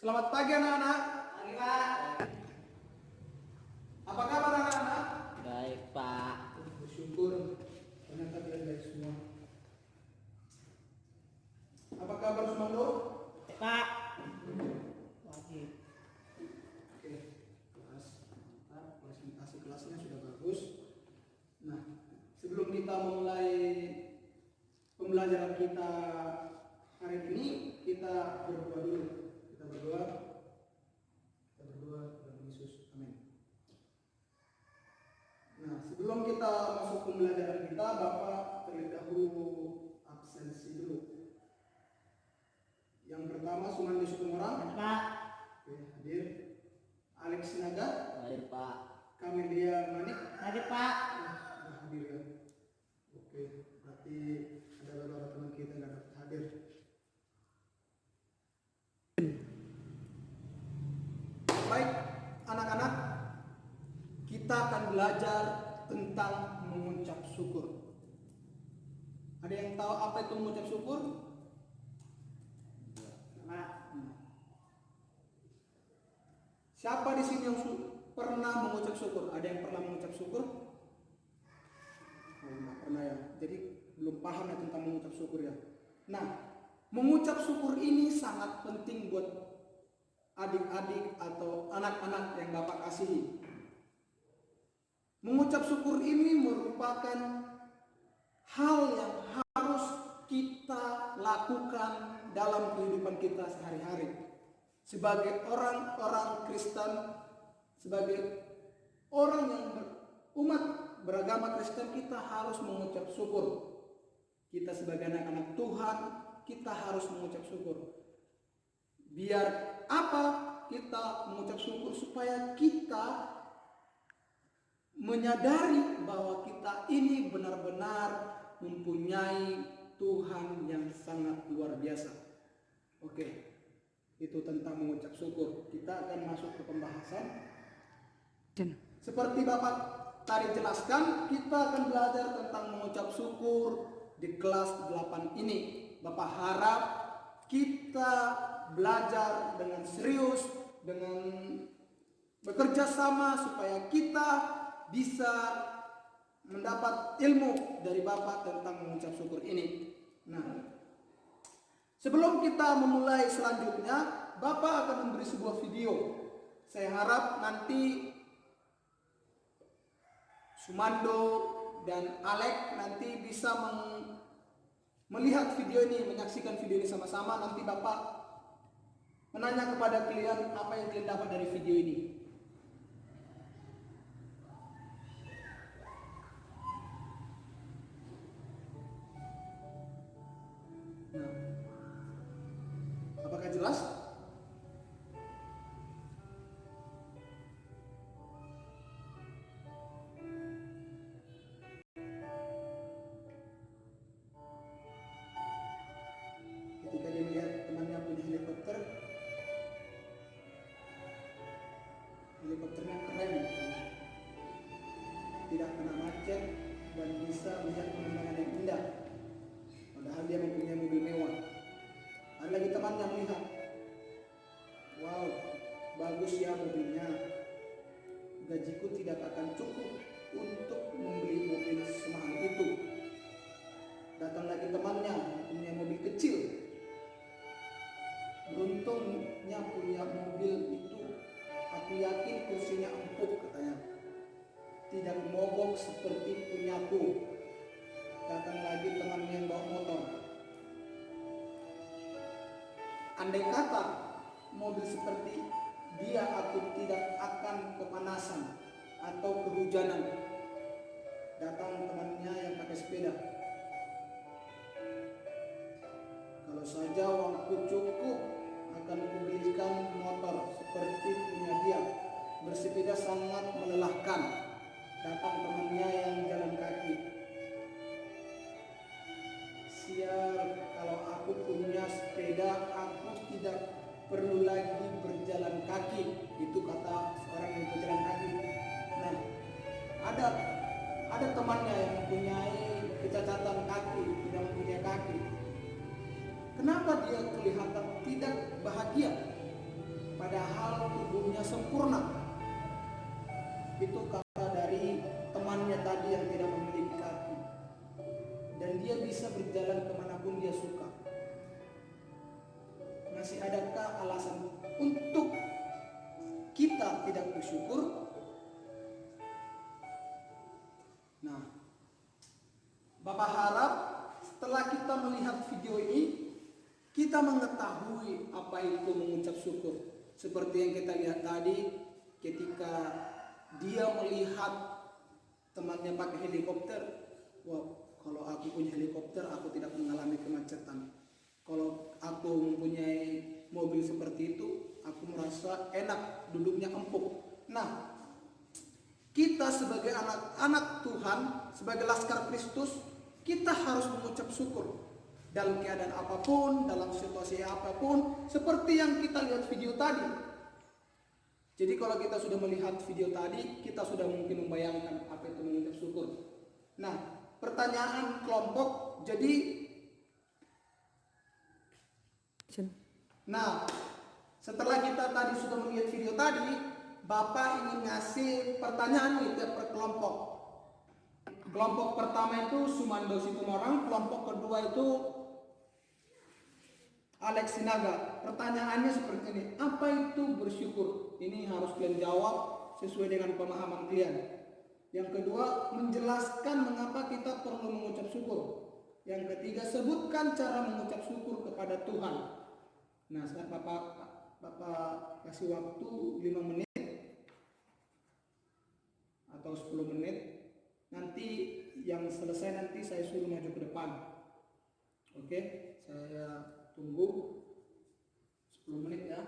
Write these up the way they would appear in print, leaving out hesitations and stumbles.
Selamat pagi anak-anak. Pagi, Pak. Apa kabar anak-anak? Baik, Pak. Bersyukur ternyata kalian baik semua. Apa kabar semua lo? Pak. Pagi. Oke, kelas mantap. Presentasi kelasnya sudah bagus. Nah, sebelum kita mulai pembelajaran kita hari ini, kita berdoa dulu. Kita berdoa kepada Yesus. Amin. Nah, sebelum kita masuk pembelajaran kita, Bapak terlebih dahulu absensi dulu. Yang pertama, Sumandi Sukumorang. Pak. Oke, hadir. Alex Sinaga. Hadir, Pak. Camelia Manik. Hadir, Pak. Sudah hadir ya. Oke, berarti ada beberapa teman kita yang dapat hadir. Baik, anak-anak, kita akan belajar tentang mengucap syukur. Ada yang tahu apa itu mengucap syukur? Pak. Siapa di sini yang pernah mengucap syukur? Ada yang pernah mengucap syukur? Oh, enggak pernah ya. Jadi belum paham ya tentang mengucap syukur ya. Nah, mengucap syukur ini sangat penting buat adik-adik atau anak-anak yang Bapak kasihi. Mengucap syukur ini merupakan hal yang harus kita lakukan dalam kehidupan kita sehari-hari. Sebagai orang-orang Kristen, sebagai orang yang umat beragama Kristen, kita harus mengucap syukur. Kita sebagai anak-anak Tuhan, kita harus mengucap syukur. Biar apa kita mengucap syukur? Supaya kita menyadari bahwa kita ini benar-benar mempunyai Tuhan yang sangat luar biasa. Oke, itu tentang mengucap syukur. Kita akan masuk ke pembahasan. Seperti Bapak tadi jelaskan, kita akan belajar tentang mengucap syukur di kelas 8 ini. Bapak harap kita belajar dengan serius, dengan bekerja sama supaya kita bisa mendapat ilmu dari Bapak tentang mengucap syukur ini. Nah, sebelum kita memulai selanjutnya, Bapak akan memberi sebuah video. Saya harap nanti Sumando dan Alek nanti bisa melihat video ini, menyaksikan video ini sama-sama. Nanti Bapak menanya kepada kalian apa yang kalian dapat dari video ini. Nah, apakah jelas? Ketika dia melihat temannya punya helikopternya keren, tidak kena macet dan bisa melihat pemandangan yang indah. Padahal dia mempunyai mobil mewah. Ada lagi temannya melihat, wow, bagus ya mobilnya. Gajiku tidak akan cukup untuk membeli mobil semahal itu. Datang lagi temannya punya mobil kecil. Beruntungnya punya mobil itu, aku yakin kursinya empuk katanya. Tidak mogok seperti punyaku. Datang lagi temannya yang bawa motor. Andai kata mobil seperti dia, aku tidak akan kepanasan atau kehujanan. Datang temannya yang pakai sepeda. Kalau saja uangku cukup, akan kubelikan motor seperti punya dia. Bersepeda sangat melelahkan. Datang temannya yang jalan kaki. Sial, kalau aku punya sepeda, aku tidak perlu lagi berjalan kaki. Itu kata seorang yang berjalan kaki. Nah, ada temannya yang mempunyai kecacatan kaki, tidak mempunyai kaki. Kenapa dia kelihatan tidak bahagia? padahal tubuhnya sempurna. Itu kata dari temannya tadi yang tidak memiliki kaki. Dan dia bisa berjalan kemanapun dia suka. Masih adakah alasan untuk kita tidak bersyukur? Nah, Bapak harap setelah kita melihat video ini, kita mengetahui apa itu mengucap syukur. Seperti yang kita lihat tadi ketika dia melihat temannya pakai helikopter. Wow, kalau aku punya helikopter, aku tidak mengalami kemacetan. Kalau aku mempunyai mobil seperti itu, aku merasa enak, duduknya empuk. Nah, kita sebagai anak-anak Tuhan, sebagai laskar Kristus, kita harus mengucap syukur. Dalam keadaan apapun, dalam situasi apapun, seperti yang kita lihat video tadi. Jadi kalau kita sudah melihat video tadi, kita sudah mungkin membayangkan apa itu mengucap syukur. Nah, pertanyaan kelompok, nah, setelah kita tadi sudah melihat video tadi, Bapak ingin ngasih pertanyaan nih per kelompok. Kelompok pertama itu Sumando Situmorang, kelompok kedua itu Alex Sinaga. Pertanyaannya seperti ini, apa itu bersyukur? Ini harus kalian jawab sesuai dengan pemahaman kalian. Yang kedua, menjelaskan mengapa kita perlu mengucap syukur. Yang ketiga, sebutkan cara mengucap syukur kepada Tuhan. Nah, Bapak kasih waktu 5 menit atau 10 menit. Nanti yang selesai nanti saya suruh maju ke depan. Oke, saya tunggu 10 menit ya.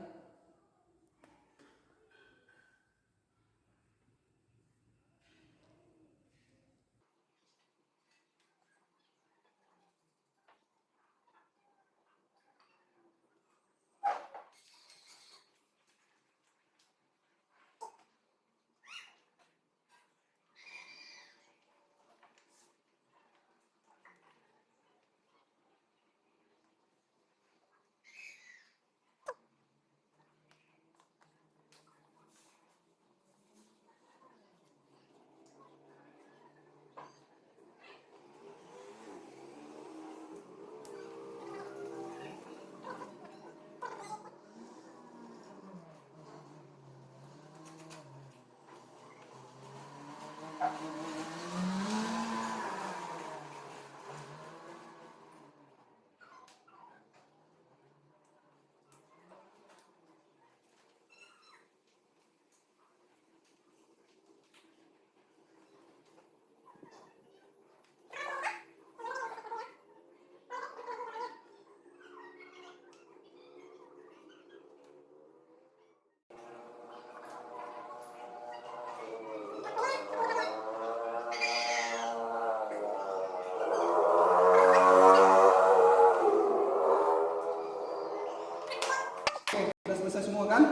Sudah selesai semua kan?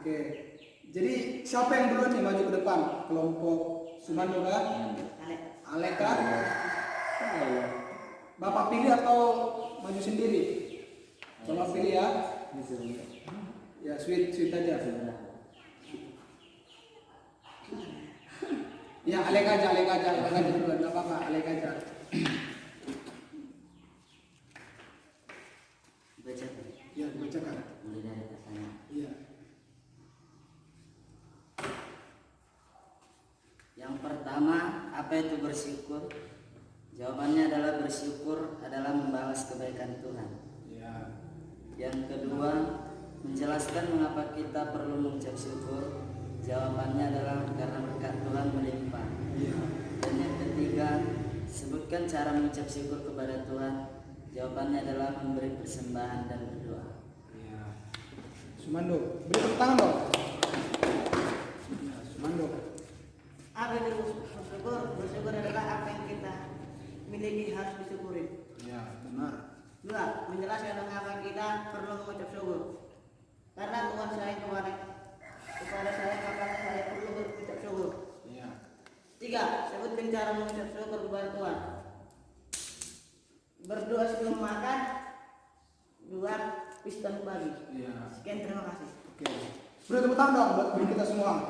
Oke. Jadi siapa yang duluan nih maju ke depan? Kelompok Sumando kan? Alek kan? Bapak pilih atau maju sendiri? Bapak pilih ya. Ya sweet aja. Ya Alek aja duluan. Gak apa-apa, Alek aja. Ya, dibacakan. Mulai dari katanya. Iya. Yang pertama, apa itu bersyukur? Jawabannya adalah bersyukur adalah membalas kebaikan Tuhan. Iya. Yang kedua, menjelaskan mengapa kita perlu mengucap syukur. Jawabannya adalah karena berkat Tuhan melimpah. Iya. Dan yang ketiga, sebutkan cara mengucap syukur kepada Tuhan. Jawabannya adalah memberi persembahan dan berdoa. Iya. Sumando, beri tepuk tangan dong. Ya, Sumando. Apa itu bersyukur? Bersyukur adalah apa yang kita miliki harus disyukuri. Ya, benar. Dua, menjelaskan mengapa kita perlu mengucap syukur. Karena Tuhan sayang kepada saya maka saya perlu mengucap syukur. Iya. Tiga, sebutkan cara mengucap syukur kepada Tuhan. Berdoa sebelum makan. Dua, piston pagi. Iya. Sekian, terima kasih. Oke. Beri tepuk tangan dong buat guru kita semua.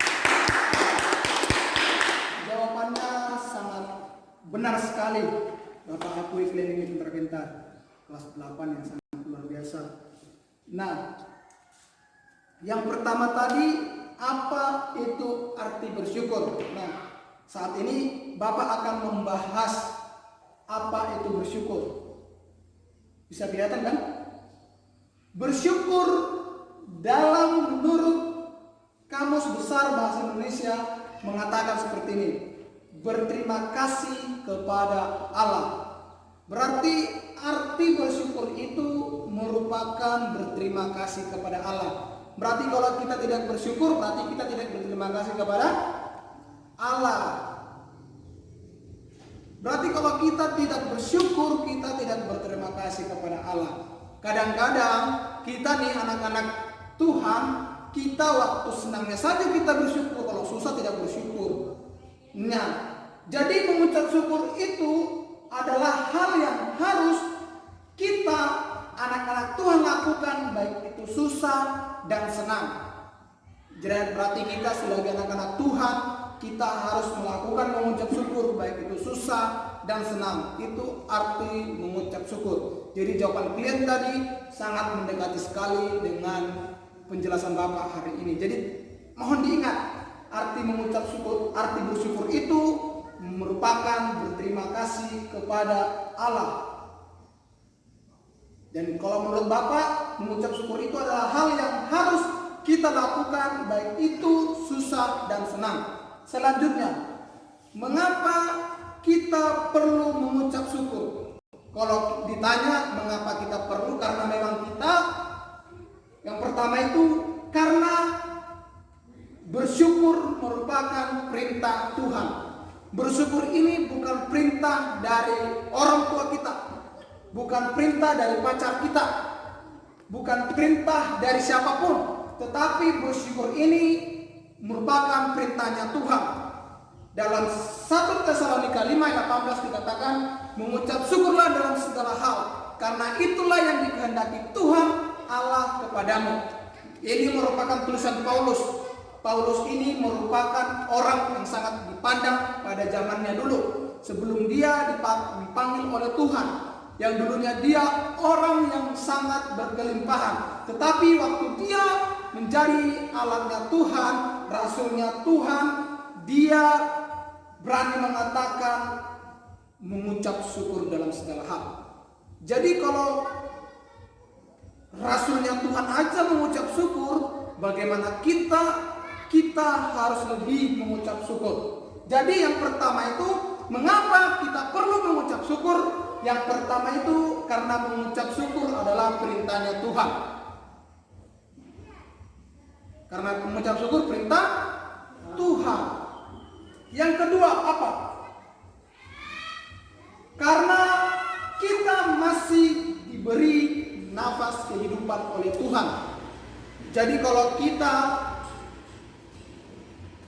Jawabannya sangat benar sekali. Bapak akui kalian ini pintar-pintar. Kelas 8 yang sangat luar biasa. Nah, yang pertama tadi, apa itu arti bersyukur? Nah, saat ini Bapak akan membahas apa itu bersyukur. Bisa kelihatan kan? Bersyukur dalam menurut Kamus Besar Bahasa Indonesia mengatakan seperti ini. Berterima kasih kepada Allah. Berarti arti bersyukur itu merupakan berterima kasih kepada Allah. Berarti kalau kita tidak bersyukur, berarti kita tidak berterima kasih kepada Allah. Berarti kalau kita tidak bersyukur, kita tidak berterima kasih kepada Allah. Kadang-kadang kita nih anak-anak Tuhan, kita waktu senangnya saja kita bersyukur, kalau susah tidak bersyukur. Nah, jadi mengucap syukur itu adalah hal yang harus kita anak-anak Tuhan lakukan, baik itu susah dan senang. Jadi berarti kita sebagai anak-anak Tuhan, kita harus melakukan mengucap syukur, baik itu susah dan senang. Itu arti mengucap syukur. Jadi jawaban kalian tadi sangat mendekati sekali dengan penjelasan Bapak hari ini. Jadi mohon diingat, arti mengucap syukur, arti bersyukur itu merupakan berterima kasih kepada Allah. Dan kalau menurut Bapak, mengucap syukur itu adalah hal yang harus kita lakukan, baik itu susah dan senang. Selanjutnya, mengapa kita perlu mengucap syukur? Kalau ditanya mengapa kita perlu, karena memang kita yang pertama itu karena bersyukur merupakan perintah Tuhan. Bersyukur ini bukan perintah dari orang tua kita, bukan perintah dari pacar kita, bukan perintah dari siapapun, tetapi bersyukur ini merupakan perintahnya Tuhan. Dalam 1 Tesalonika 5 ayat 18 dikatakan, mengucap syukurlah dalam segala hal, karena itulah yang dikehendaki Tuhan Allah kepadamu. Ini merupakan tulisan Paulus. Paulus ini merupakan orang yang sangat dipandang pada zamannya dulu, sebelum dia dipanggil oleh Tuhan. Yang dulunya dia orang yang sangat berkelimpahan, tetapi waktu dia menjadi alatnya Tuhan, rasulnya Tuhan, dia berani mengatakan mengucap syukur dalam segala hal. Jadi kalau rasulnya Tuhan aja mengucap syukur, bagaimana kita harus lebih mengucap syukur. Jadi yang pertama itu, mengapa kita perlu mengucap syukur? Yang pertama itu karena mengucap syukur adalah perintahnya Tuhan. Karena mengucap syukur perintah Tuhan. Yang kedua apa? Karena kita masih diberi nafas kehidupan oleh Tuhan. Jadi kalau kita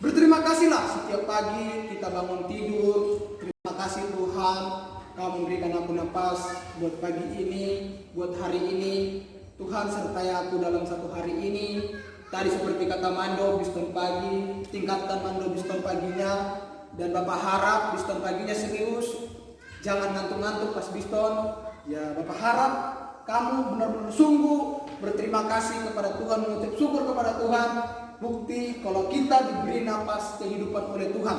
berterima kasihlah setiap pagi kita bangun tidur, terima kasih Tuhan, Kau memberikan aku nafas buat pagi ini, buat hari ini. Tuhan sertai aku dalam satu hari ini. Tadi seperti kata Mando, Biston pagi, tingkatkan Mando Biston paginya. Dan Bapak harap Biston paginya serius, jangan ngantuk-ngantuk pas Biston. Ya Bapak harap kamu benar-benar sungguh berterima kasih kepada Tuhan, mengucap syukur kepada Tuhan. Bukti kalau kita diberi nafas kehidupan oleh Tuhan.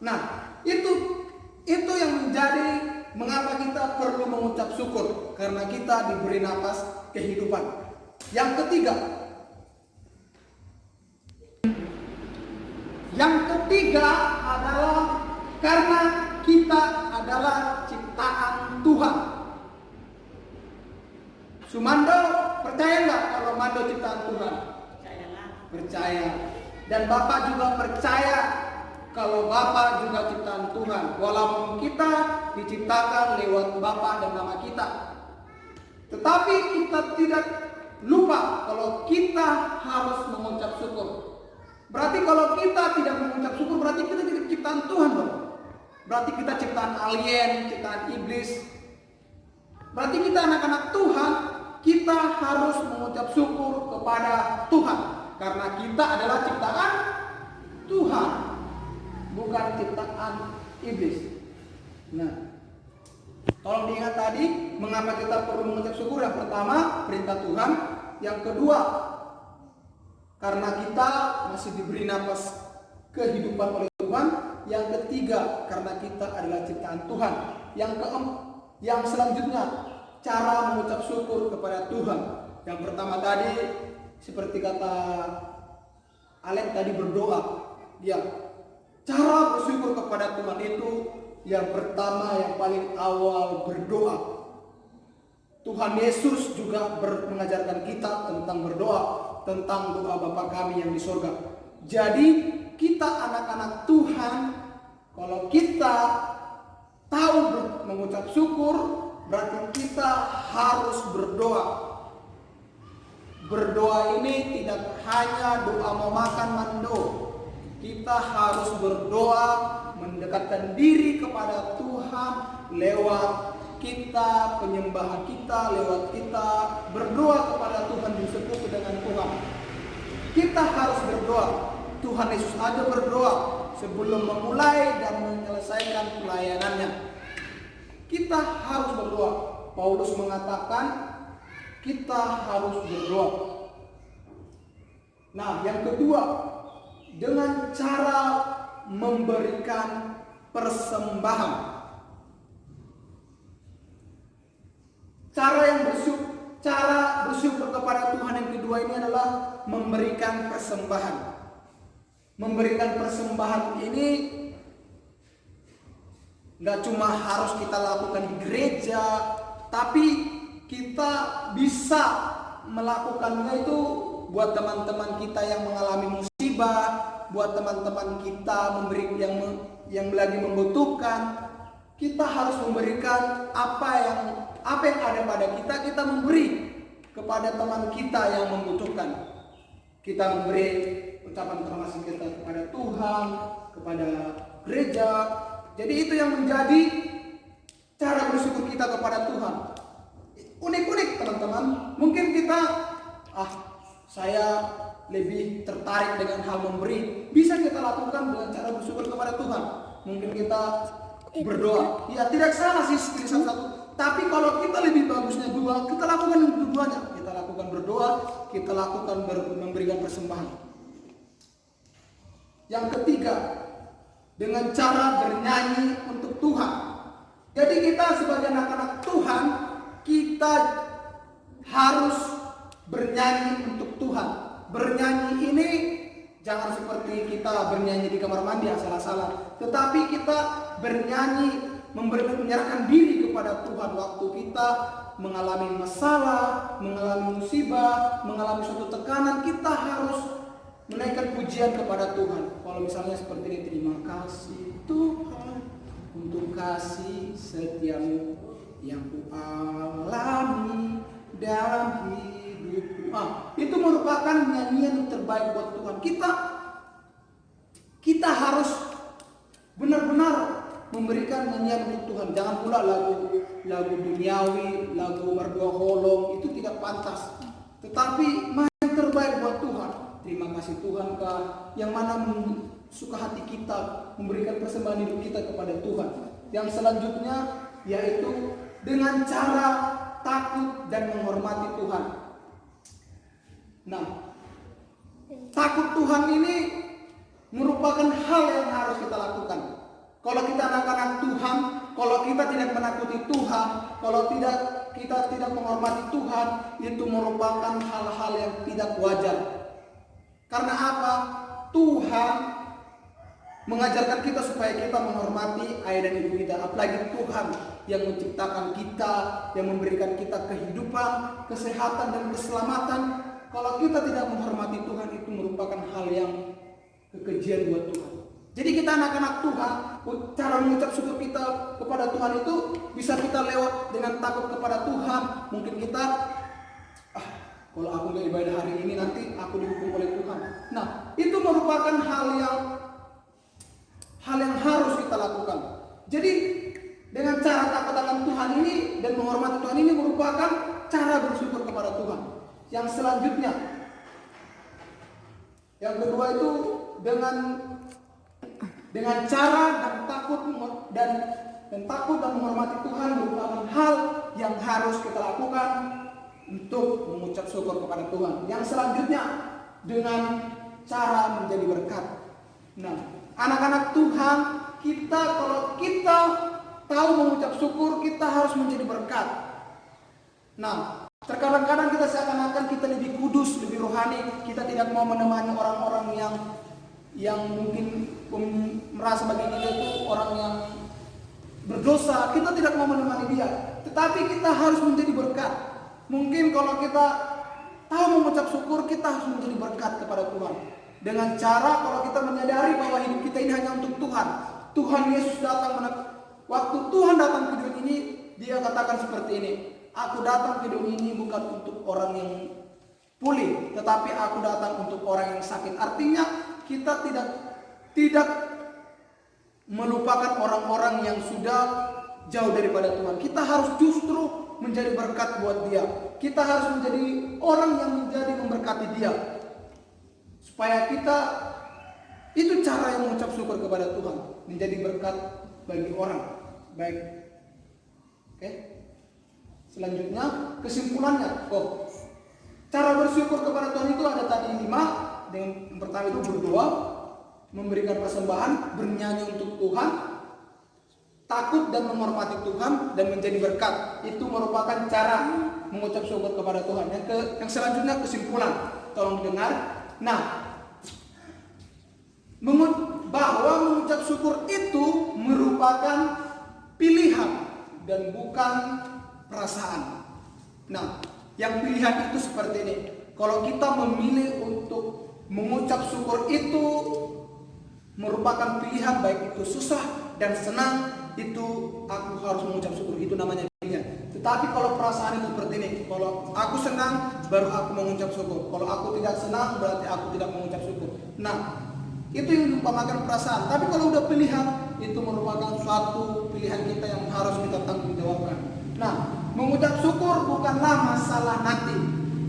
Nah, itu yang menjadi mengapa kita perlu mengucap syukur, karena kita diberi nafas kehidupan. Yang ketiga adalah karena kita adalah ciptaan Tuhan. Sumando percaya nggak kalau Mando ciptaan Tuhan? Percaya. Dan Bapak juga percaya kalau Bapak juga ciptaan Tuhan, walaupun kita diciptakan lewat Bapak dan nama kita. Tetapi kita tidak lupa kalau kita harus mengucap syukur. Berarti kalau kita tidak mengucap syukur, berarti kita tidak ciptaan Tuhan dong. Berarti kita ciptaan alien, ciptaan iblis. Berarti kita anak-anak Tuhan, kita harus mengucap syukur kepada Tuhan. karena kita adalah ciptaan Tuhan, bukan ciptaan iblis. Nah, tolong diingat tadi mengapa kita perlu mengucap syukur. Yang pertama, perintah Tuhan. Yang kedua, karena kita masih diberi nafas kehidupan oleh Tuhan. Yang ketiga, karena kita adalah ciptaan Tuhan. Yang selanjutnya, cara mengucap syukur kepada Tuhan. Yang pertama tadi, seperti kata Alek tadi, berdoa. Ya, cara bersyukur kepada Tuhan itu yang pertama, yang paling awal, berdoa. Tuhan Yesus juga mengajarkan kita tentang berdoa, tentang doa Bapa kami yang di sorga. Jadi kita anak-anak Tuhan, kalau kita tahu mengucap syukur, berarti kita harus berdoa. Berdoa ini tidak hanya doa mau makan mando. Kita harus berdoa, mendekatkan diri kepada Tuhan lewat kita, penyembahan kita, lewat kita berdoa kepada Tuhan, bersekutu dengan Tuhan. Kita harus berdoa. Tuhan Yesus aja berdoa sebelum memulai dan menyelesaikan pelayanannya. Kita harus berdoa. Paulus mengatakan kita harus berdoa. Nah, yang kedua, dengan cara memberikan persembahan. Cara bersyukur kepada Tuhan yang kedua ini adalah memberikan persembahan. Memberikan persembahan ini nggak cuma harus kita lakukan di gereja, tapi kita bisa melakukannya itu buat teman-teman kita yang mengalami musibah, buat teman-teman kita yang lagi membutuhkan. Kita harus memberikan apa yang ada pada kita memberi kepada teman kita yang membutuhkan. Kita memberi ucapan terima kasih kita kepada Tuhan, kepada gereja. Jadi itu yang menjadi cara bersyukur kita kepada Tuhan. Unik-unik teman-teman. Mungkin kita, saya lebih tertarik dengan hal memberi. Bisa kita lakukan dengan cara bersyukur kepada Tuhan. Mungkin kita berdoa. Ya, tidak salah sih pilih satu-satu. Tapi kalau kita lebih bagusnya dua, kita lakukan dua-duanya. Kita lakukan berdoa, kita lakukan memberikan persembahan. Yang ketiga, dengan cara bernyanyi untuk Tuhan. Jadi kita sebagai anak-anak Tuhan, kita harus bernyanyi untuk Tuhan. Bernyanyi ini jangan seperti kita bernyanyi di kamar mandi asal-asalan, tetapi kita bernyanyi menyerahkan diri kepada Tuhan waktu kita mengalami masalah, mengalami musibah, mengalami suatu tekanan. Kita harus menaikkan pujian kepada Tuhan. Kalau misalnya seperti ini, terima kasih Tuhan untuk kasih setiamu yang kualami dalam hidupku. Itu merupakan nyanyian terbaik buat Tuhan. Kita harus benar-benar memberikan nyanyian untuk Tuhan. Jangan pula lagu duniawi, lagu merdu holong, itu tidak pantas. Tetapi yang terbaik buat Tuhan. Terima kasih Tuhan yang mana suka hati kita memberikan persembahan hidup kita kepada Tuhan. Yang selanjutnya yaitu dengan cara takut dan menghormati Tuhan. Nah, takut Tuhan ini merupakan hal yang harus kita lakukan. Kalau kita anak-anak Tuhan, kalau kita tidak menakuti Tuhan, kalau kita tidak menghormati Tuhan, itu merupakan hal-hal yang tidak wajar. Karena apa? Tuhan mengajarkan kita supaya kita menghormati ayah dan ibu kita. Apalagi Tuhan yang menciptakan kita, yang memberikan kita kehidupan, kesehatan dan keselamatan. Kalau kita tidak menghormati Tuhan, itu merupakan hal yang kekejian buat Tuhan. Jadi kita anak-anak Tuhan, cara mengucap syukur kita kepada Tuhan itu bisa kita lewat dengan takut kepada Tuhan. Mungkin kita, kalau aku nggak ibadah hari ini nanti aku dihukum oleh Tuhan. Nah, itu merupakan hal yang harus kita lakukan. Jadi dengan cara takut akan Tuhan ini dan menghormati Tuhan ini merupakan cara bersyukur kepada Tuhan. Yang selanjutnya, Yang kedua itu dengan cara dan takut dan menghormati Tuhan merupakan hal yang harus kita lakukan untuk mengucap syukur kepada Tuhan. Yang selanjutnya dengan cara menjadi berkat. Nah, anak-anak Tuhan, kalau kita tahu mengucap syukur, kita harus menjadi berkat. Nah, terkadang-kadang kita seakan-akan kita lebih kudus, lebih rohani. Kita tidak mau menemani orang-orang yang mungkin merasa bagi kita itu orang yang berdosa. Kita tidak mau menemani dia. Tetapi kita harus menjadi berkat. Mungkin kalau kita tahu mengucap syukur, kita harus menjadi berkat kepada Tuhan. Dengan cara kalau kita menyadari bahwa hidup kita ini hanya untuk Tuhan. Tuhan Yesus datang, waktu Tuhan datang ke dunia ini, dia katakan seperti ini. Aku datang ke dunia ini bukan untuk orang yang pulih, tetapi aku datang untuk orang yang sakit. Artinya kita tidak melupakan orang-orang yang sudah jauh daripada Tuhan. Kita harus justru menjadi berkat buat dia. Kita harus menjadi orang yang menjadi memberkati dia. Supaya kita, itu cara yang mengucap syukur kepada Tuhan, menjadi berkat bagi orang. Baik. Oke. Selanjutnya kesimpulannya. Cara bersyukur kepada Tuhan itu ada tadi 5. Yang pertama itu berdoa, memberikan persembahan, bernyanyi untuk Tuhan, takut dan menghormati Tuhan, dan menjadi berkat. Itu merupakan cara mengucap syukur kepada Tuhan. Yang selanjutnya kesimpulan. Tolong dengar. Nah, bahwa mengucap syukur itu merupakan pilihan dan bukan perasaan. Nah, yang pilihan itu seperti ini. Kalau kita memilih untuk mengucap syukur itu merupakan pilihan, baik itu susah dan senang, itu aku harus mengucap syukur, itu namanya pilihan. Tetapi kalau perasaan itu seperti ini, kalau aku senang baru aku mengucap syukur, kalau aku tidak senang berarti aku tidak mengucap syukur. Nah, itu yang diumpamakan perasaan. Tapi kalau udah pilihan, itu merupakan suatu pilihan kita yang harus kita tanggung jawabkan. Nah, mengucap syukur bukanlah masalah nanti,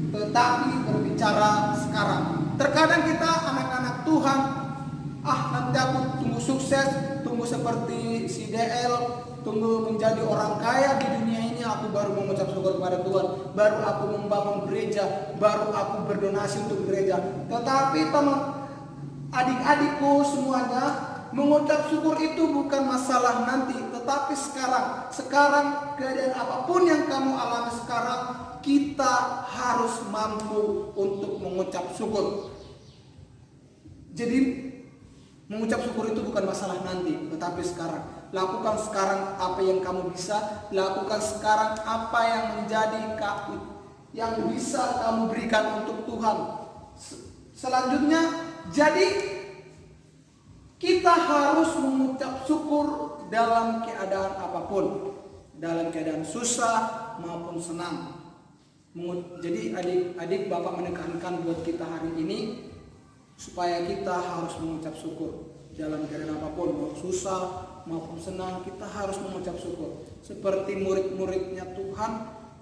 tetapi berbicara sekarang. Terkadang kita anak-anak Tuhan, nanti aku tunggu sukses, tunggu seperti si DL, tunggu menjadi orang kaya di dunia ini, aku baru mengucap syukur kepada Tuhan, baru aku membangun gereja, baru aku berdonasi untuk gereja. Tetapi teman, adik-adikku semuanya, mengucap syukur itu bukan masalah nanti, tetapi sekarang. Sekarang keadaan apapun yang kamu alami sekarang, kita harus mampu untuk mengucap syukur. Jadi mengucap syukur itu bukan masalah nanti, tetapi sekarang. Lakukan sekarang apa yang kamu bisa, lakukan sekarang apa yang menjadi yang bisa kamu berikan untuk Tuhan. Selanjutnya, jadi kita harus mengucap syukur dalam keadaan apapun, dalam keadaan susah maupun senang. Jadi adik-adik, Bapak menekankan buat kita hari ini supaya kita harus mengucap syukur dalam keadaan apapun, mau susah maupun senang, kita harus mengucap syukur. Seperti murid-muridnya Tuhan,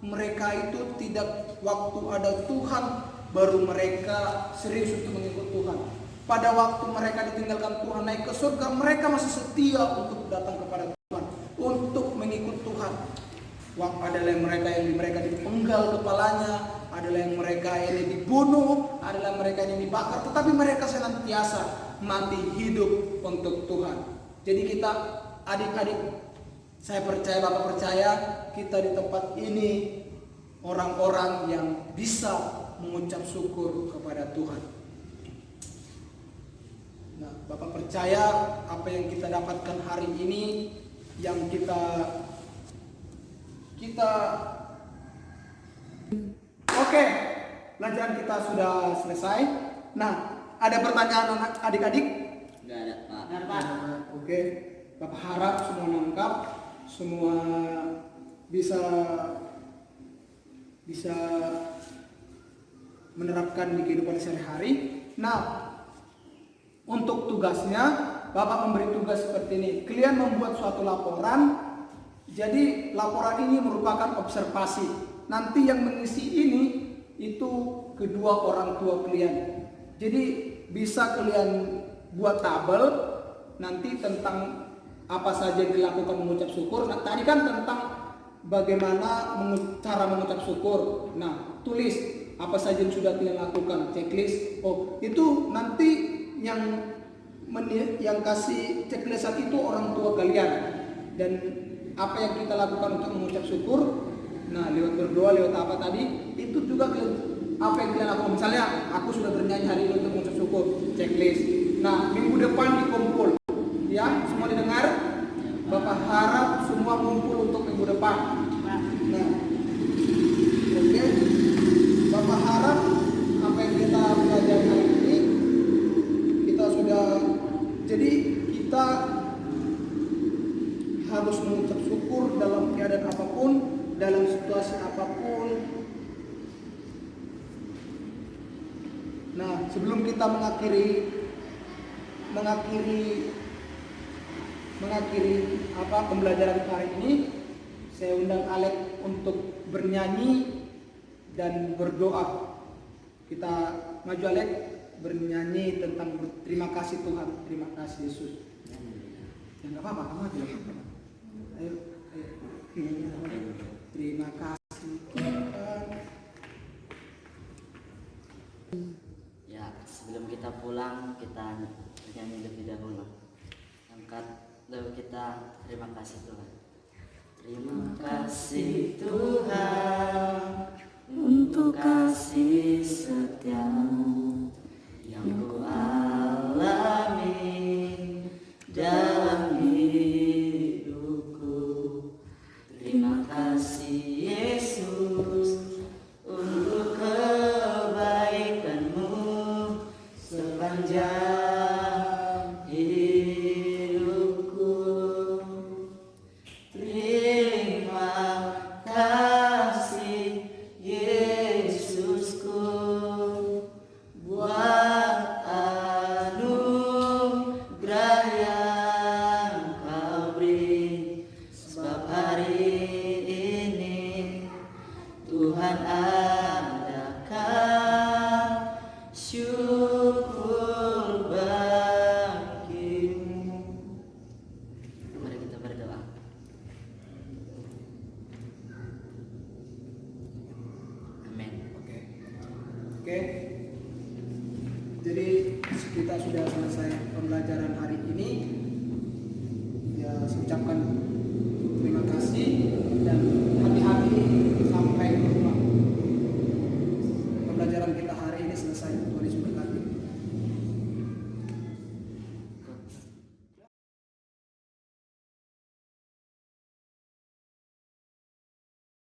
mereka itu tidak waktu ada Tuhan baru mereka serius untuk mengikut Tuhan. Pada waktu mereka ditinggalkan Tuhan naik ke surga, mereka masih setia untuk datang kepada Tuhan, untuk mengikut Tuhan. Adalah yang mereka dipenggal kepalanya, adalah yang mereka yang dibunuh, adalah mereka yang dibakar, tetapi mereka senantiasa mati hidup untuk Tuhan. Jadi kita adik-adik, saya percaya, Bapak percaya, kita di tempat ini orang-orang yang bisa mengucap syukur kepada Tuhan. Nah, Bapak percaya apa yang kita dapatkan hari ini, yang kita Oke, pelajaran kita sudah selesai. Nah, ada pertanyaan adik-adik? Enggak ada, Pak. Benar, Pak. Oke, Bapak harap semua nangkap, semua bisa menerapkan di kehidupan sehari-hari. Nah, untuk tugasnya, Bapak memberi tugas seperti ini. Kalian membuat suatu laporan. Jadi laporan ini merupakan observasi. Nanti yang mengisi ini itu kedua orang tua kalian. Jadi bisa kalian buat tabel nanti tentang apa saja yang dilakukan mengucap syukur. Nah, tadi kan tentang bagaimana cara mengucap syukur. Nah, tulis apa saja yang sudah kalian lakukan, checklist. Oh, itu nanti yang kasih checklistan itu orang tua kalian. Dan apa yang kita lakukan untuk mengucap syukur, nah lewat berdoa, lewat apa tadi, itu juga apa yang kalian lakukan. Misalnya aku sudah bernyanyi hari ini untuk mengucap syukur, checklist. Nah, minggu depan dikumpul, ya semua didengar. Bapak harap semua kumpul untuk minggu depan. Nah, oke. Bapak harap apa yang kita belajar hari ini kita sudah, jadi kita harus mengucap syukur dalam keadaan apapun, dalam situasi apapun. Nah, sebelum kita mengakhiri pembelajaran hari ini, saya undang Alek untuk bernyanyi dan berdoa. Kita maju Alek, bernyanyi tentang terima kasih Tuhan, terima kasih Yesus. Ya nggak apa-apa, kamu aja. Ayo. Terima kasih Tuhan. Ya, sebelum kita pulang kita nyanyi lebih dahulu. Angkat lalu kita terima kasih Tuhan. Terima kasih Tuhan untuk kasih setia yang ku alami dalam hidupku. Terima kasih Yesus untuk kebaikan-Mu sepanjang hidupku. Terima kasih Yesusku buat anugerah yang Kau beri, sebab hari ini Tuhan adakan syukur bagimu. Mari kita berdoa. Amin. Oke. Jadi kita sudah selesai pembelajaran hari ini. Ya, saya ucapkan terima kasih dan hati-hati sampai rumah. Pembelajaran kita